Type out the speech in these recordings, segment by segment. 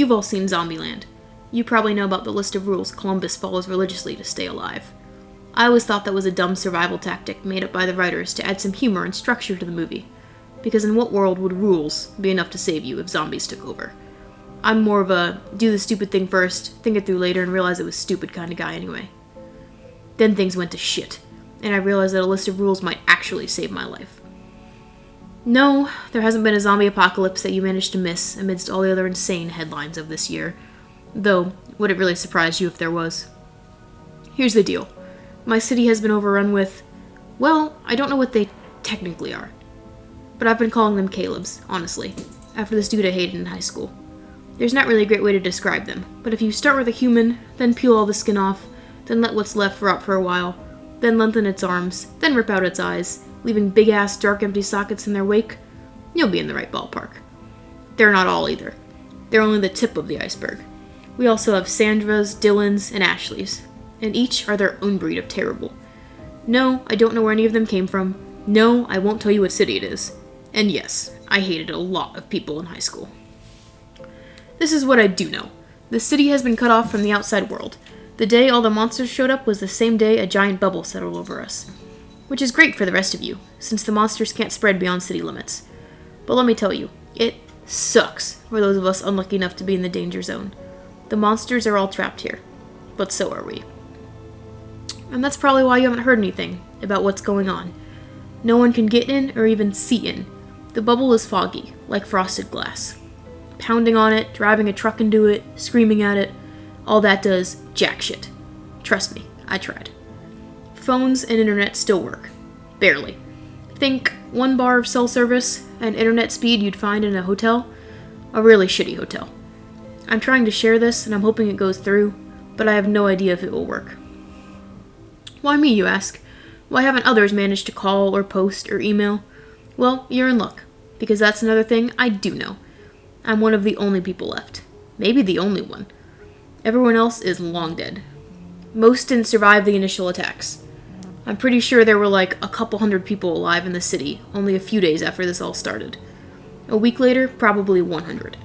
You've all seen Zombieland. You probably know about the list of rules Columbus follows religiously to stay alive. I always thought that was a dumb survival tactic made up by the writers to add some humor and structure to the movie. Because in what world would rules be enough to save you if zombies took over? I'm more of a do the stupid thing first, think it through later, and realize it was stupid kind of guy anyway. Then things went to shit, and I realized that a list of rules might actually save my life. No, there hasn't been a zombie apocalypse that you managed to miss amidst all the other insane headlines of this year. Though, would it really surprise you if there was? Here's the deal. My city has been overrun with, well, I don't know what they technically are. But I've been calling them Caleb's, honestly, after this dude I hated in high school. There's not really a great way to describe them, but if you start with a human, then peel all the skin off, then let what's left rot for a while, then lengthen its arms, then rip out its eyes, leaving big-ass dark empty sockets in their wake, you'll be in the right ballpark. They're not all either. They're only the tip of the iceberg. We also have Sandra's, Dylan's, and Ashley's, and each are their own breed of terrible. No, I don't know where any of them came from. No, I won't tell you what city it is. And yes, I hated a lot of people in high school. This is what I do know. The city has been cut off from the outside world. The day all the monsters showed up was the same day a giant bubble settled over us. Which is great for the rest of you, since the monsters can't spread beyond city limits. But let me tell you, it sucks for those of us unlucky enough to be in the danger zone. The monsters are all trapped here, but so are we. And that's probably why you haven't heard anything about what's going on. No one can get in or even see in. The bubble is foggy, like frosted glass. Pounding on it, driving a truck into it, screaming at it, all that does jack shit. Trust me, I tried. Phones and internet still work. Barely. Think 1 bar of cell service and internet speed you'd find in a hotel. A really shitty hotel. I'm trying to share this and I'm hoping it goes through, but I have no idea if it will work. Why me, you ask? Why haven't others managed to call or post or email? Well, you're in luck, because that's another thing I do know. I'm one of the only people left. Maybe the only one. Everyone else is long dead. Most didn't survive the initial attacks. I'm pretty sure there were like a couple hundred people alive in the city only a few days after this all started. A week later, probably 100.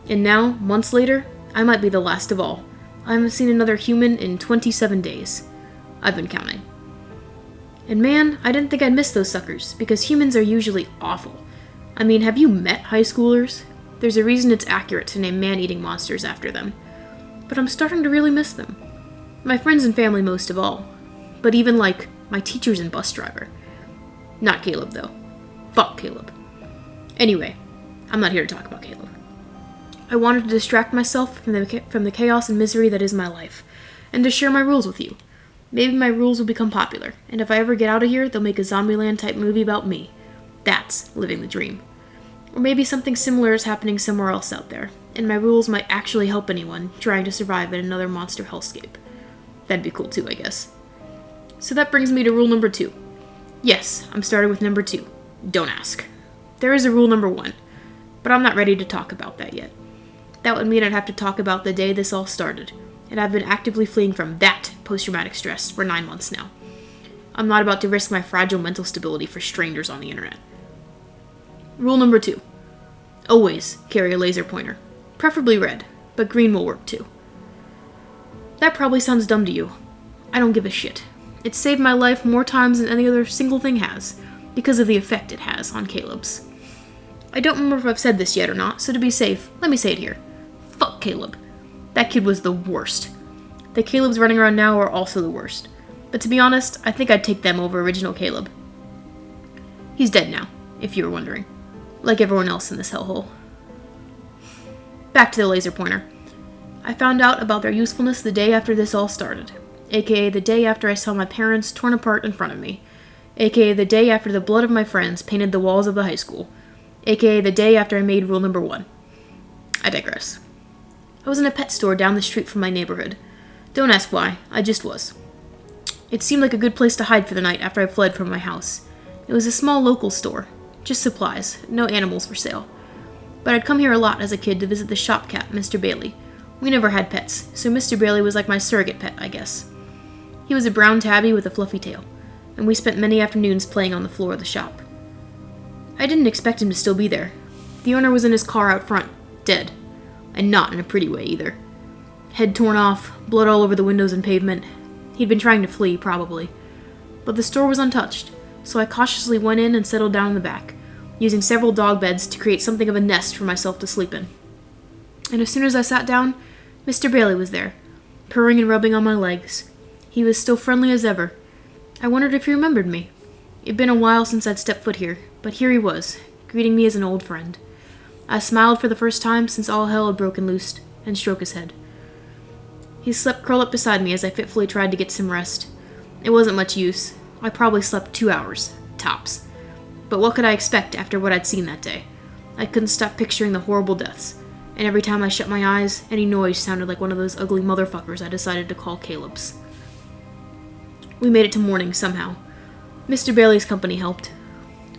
And now, months later, I might be the last of all. I haven't seen another human in 27 days. I've been counting. And man, I didn't think I'd miss those suckers, because humans are usually awful. I mean, have you met high schoolers? There's a reason it's accurate to name man-eating monsters after them. But I'm starting to really miss them. My friends and family most of all. But even, like, my teachers and bus driver. Not Caleb, though. Fuck Caleb. Anyway, I'm not here to talk about Caleb. I wanted to distract myself from the chaos and misery that is my life, and to share my rules with you. Maybe my rules will become popular, and if I ever get out of here, they'll make a Zombieland-type movie about me. That's living the dream. Or maybe something similar is happening somewhere else out there, and my rules might actually help anyone trying to survive in another monster hellscape. That'd be cool too, I guess. So that brings me to rule number 2. Yes, I'm starting with number 2. Don't ask. There is a rule number 1, but I'm not ready to talk about that yet. That would mean I'd have to talk about the day this all started, and I've been actively fleeing from that post-traumatic stress for 9 months now. I'm not about to risk my fragile mental stability for strangers on the internet. Rule number 2. Always carry a laser pointer. Preferably red, but green will work too. That probably sounds dumb to you. I don't give a shit. It's saved my life more times than any other single thing has, because of the effect it has on Caleb's. I don't remember if I've said this yet or not, so to be safe, let me say it here. Fuck Caleb. That kid was the worst. The Calebs running around now are also the worst. But to be honest, I think I'd take them over original Caleb. He's dead now, if you were wondering. Like everyone else in this hellhole. Back to the laser pointer. I found out about their usefulness the day after this all started. AKA the day after I saw my parents torn apart in front of me. AKA the day after the blood of my friends painted the walls of the high school. AKA the day after I made rule number 1. I digress. I was in a pet store down the street from my neighborhood. Don't ask why, I just was. It seemed like a good place to hide for the night after I fled from my house. It was a small local store. Just supplies, no animals for sale. But I'd come here a lot as a kid to visit the shop cat, Mr. Bailey. We never had pets, so Mr. Bailey was like my surrogate pet, I guess. He was a brown tabby with a fluffy tail, and we spent many afternoons playing on the floor of the shop. I didn't expect him to still be there. The owner was in his car out front, dead. and not in a pretty way either. Head torn off, blood all over the windows and pavement. He'd been trying to flee, probably. But the store was untouched, so I cautiously went in and settled down in the back, using several dog beds to create something of a nest for myself to sleep in. And as soon as I sat down, Mr. Bailey was there, purring and rubbing on my legs. He was still friendly as ever. I wondered if he remembered me. It'd been a while since I'd stepped foot here, but here he was, greeting me as an old friend. I smiled for the first time since all hell had broken loose, and stroked his head. He slept curled up beside me as I fitfully tried to get some rest. It wasn't much use. I probably slept 2 hours, tops. But what could I expect after what I'd seen that day? I couldn't stop picturing the horrible deaths, and every time I shut my eyes, any noise sounded like one of those ugly motherfuckers I decided to call Caleb's. We made it to morning somehow. Mr. Bailey's company helped.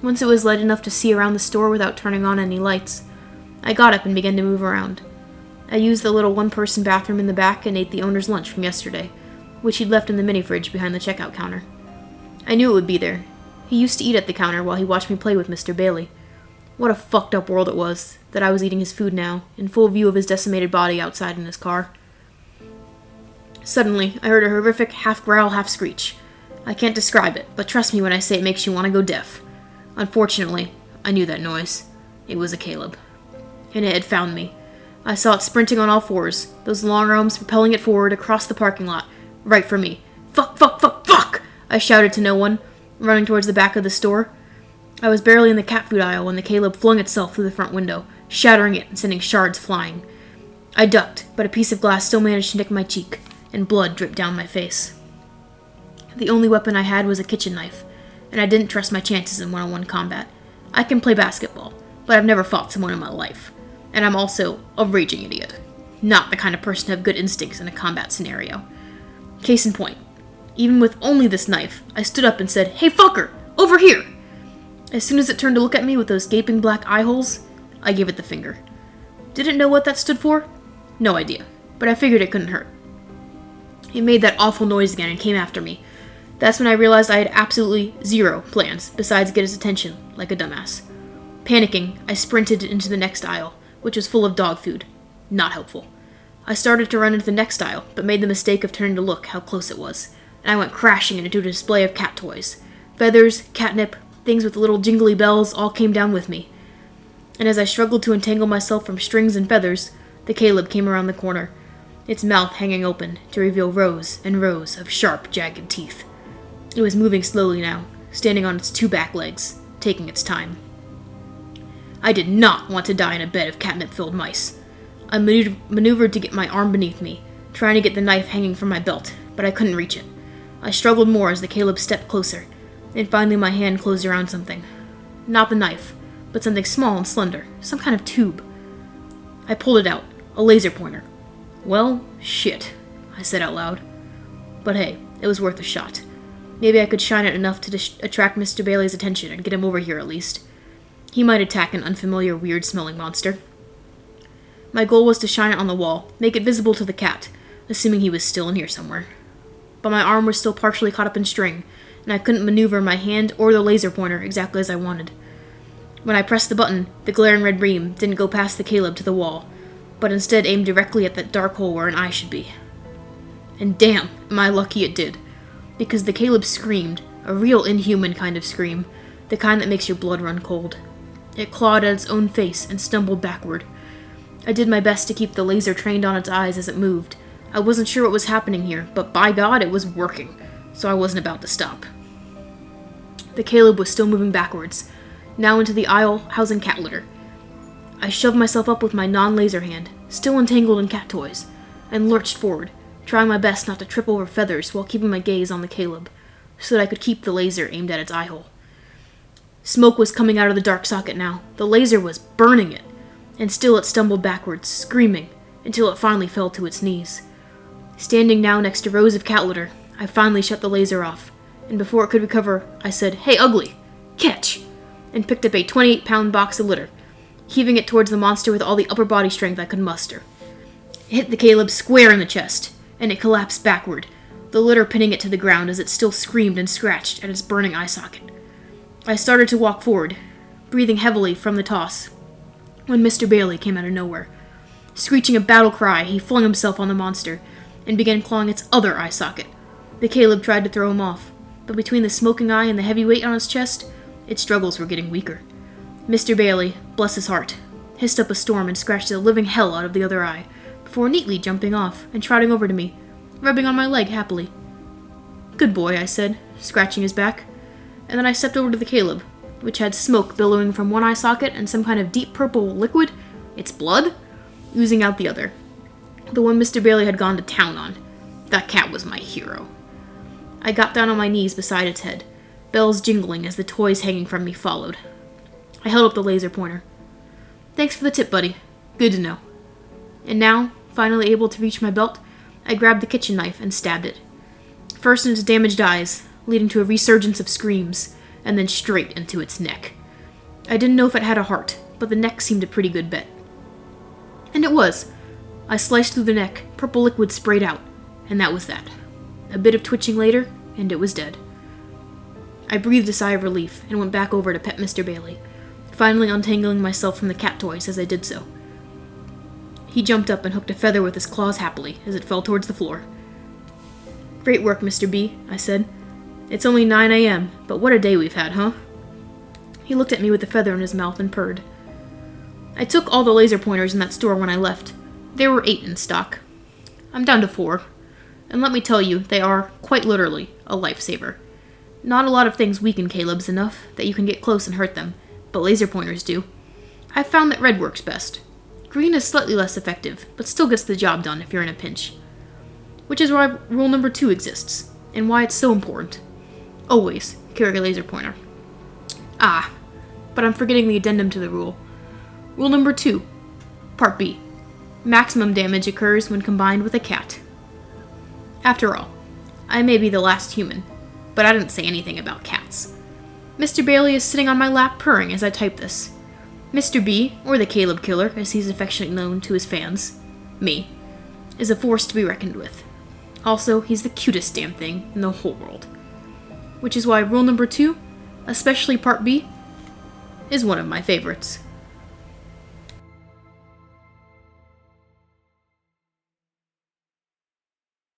Once it was light enough to see around the store without turning on any lights, I got up and began to move around. I used the little one-person bathroom in the back and ate the owner's lunch from yesterday, which he'd left in the mini-fridge behind the checkout counter. I knew it would be there. He used to eat at the counter while he watched me play with Mr. Bailey. What a fucked up world it was, that I was eating his food now, in full view of his decimated body outside in his car. Suddenly, I heard a horrific half-growl, half-screech. I can't describe it, but trust me when I say it makes you want to go deaf. Unfortunately, I knew that noise. It was a Caleb. And it had found me. I saw it sprinting on all fours, those long arms propelling it forward across the parking lot, right for me. Fuck, fuck, fuck, fuck! I shouted to no one, running towards the back of the store. I was barely in the cat food aisle when the Caleb flung itself through the front window, shattering it and sending shards flying. I ducked, but a piece of glass still managed to nick my cheek, and blood dripped down my face. The only weapon I had was a kitchen knife, and I didn't trust my chances in one-on-one combat. I can play basketball, but I've never fought someone in my life. And I'm also a raging idiot. Not the kind of person to have good instincts in a combat scenario. Case in point, even with only this knife, I stood up and said, "Hey fucker, over here!" As soon as it turned to look at me with those gaping black eye holes, I gave it the finger. Didn't know what that stood for? No idea, but I figured it couldn't hurt. It made that awful noise again and came after me. That's when I realized I had absolutely zero plans besides get his attention, like a dumbass. Panicking, I sprinted into the next aisle, which was full of dog food. Not helpful. I started to run into the next aisle, but made the mistake of turning to look how close it was, and I went crashing into a display of cat toys. Feathers, catnip, things with little jingly bells all came down with me. And as I struggled to entangle myself from strings and feathers, the Caleb came around the corner, its mouth hanging open to reveal rows and rows of sharp, jagged teeth. It was moving slowly now, standing on its 2 back legs, taking its time. I did not want to die in a bed of catnip-filled mice. I maneuvered to get my arm beneath me, trying to get the knife hanging from my belt, but I couldn't reach it. I struggled more as the Caleb stepped closer, and finally my hand closed around something. Not the knife, but something small and slender, some kind of tube. I pulled it out, a laser pointer. Well, shit, I said out loud. But hey, it was worth a shot. Maybe I could shine it enough to attract Mr. Bailey's attention and get him over here at least. He might attack an unfamiliar, weird-smelling monster. My goal was to shine it on the wall, make it visible to the cat, assuming he was still in here somewhere. But my arm was still partially caught up in string, and I couldn't maneuver my hand or the laser pointer exactly as I wanted. When I pressed the button, the glaring red beam didn't go past the Caleb to the wall, but instead aimed directly at that dark hole where an eye should be. And damn, am I lucky it did. Because the Caleb screamed, a real inhuman kind of scream, the kind that makes your blood run cold. It clawed at its own face and stumbled backward. I did my best to keep the laser trained on its eyes as it moved. I wasn't sure what was happening here, but by God, it was working, so I wasn't about to stop. The Caleb was still moving backwards, now into the aisle housing cat litter. I shoved myself up with my non-laser hand, still entangled in cat toys, and lurched forward, trying my best not to trip over feathers while keeping my gaze on the Caleb, so that I could keep the laser aimed at its eye hole. Smoke was coming out of the dark socket now. The laser was burning it, and still it stumbled backwards, screaming, until it finally fell to its knees. Standing now next to rows of cat litter, I finally shut the laser off, and before it could recover, I said, "Hey, ugly, catch!" and picked up a 28-pound box of litter, heaving it towards the monster with all the upper body strength I could muster. It hit the Caleb square in the chest, and it collapsed backward, the litter pinning it to the ground as it still screamed and scratched at its burning eye socket. I started to walk forward, breathing heavily from the toss, when Mr. Bailey came out of nowhere. Screeching a battle cry, he flung himself on the monster and began clawing its other eye socket. The Caleb tried to throw him off, but between the smoking eye and the heavy weight on its chest, its struggles were getting weaker. Mr. Bailey, bless his heart, hissed up a storm and scratched the living hell out of the other eye, before neatly jumping off and trotting over to me, rubbing on my leg happily. "Good boy," I said, scratching his back, and then I stepped over to the Caleb, which had smoke billowing from one eye socket and some kind of deep purple liquid, its blood, oozing out the other. The one Mr. Bailey had gone to town on. That cat was my hero. I got down on my knees beside its head, bells jingling as the toys hanging from me followed. I held up the laser pointer. "Thanks for the tip, buddy. Good to know." And now, finally able to reach my belt, I grabbed the kitchen knife and stabbed it. First in its damaged eyes, leading to a resurgence of screams, and then straight into its neck. I didn't know if it had a heart, but the neck seemed a pretty good bet. And it was. I sliced through the neck, purple liquid sprayed out, and that was that. A bit of twitching later, and it was dead. I breathed a sigh of relief and went back over to pet Mr. Bailey, finally untangling myself from the cat toys as I did so. He jumped up and hooked a feather with his claws happily as it fell towards the floor. "Great work, Mr. B," I said. "It's only 9 a.m., but what a day we've had, huh?" He looked at me with the feather in his mouth and purred. "I took all the laser pointers in that store when I left. There were 8 in stock. I'm down to 4. And let me tell you, they are, quite literally, a lifesaver. Not a lot of things weaken Calebs enough that you can get close and hurt them, but laser pointers do. I've found that red works best. Green is slightly less effective, but still gets the job done if you're in a pinch. Which is why rule number 2 exists, and why it's so important. Always carry a laser pointer. Ah, but I'm forgetting the addendum to the rule. Rule number 2, Part B. Maximum damage occurs when combined with a cat. After all, I may be the last human, but I didn't say anything about cats. Mr. Bailey is sitting on my lap purring as I type this. Mr. B, or the Caleb Killer, as he's affectionately known to his fans, me, is a force to be reckoned with. Also, he's the cutest damn thing in the whole world. Which is why rule number 2, especially Part B, is one of my favorites.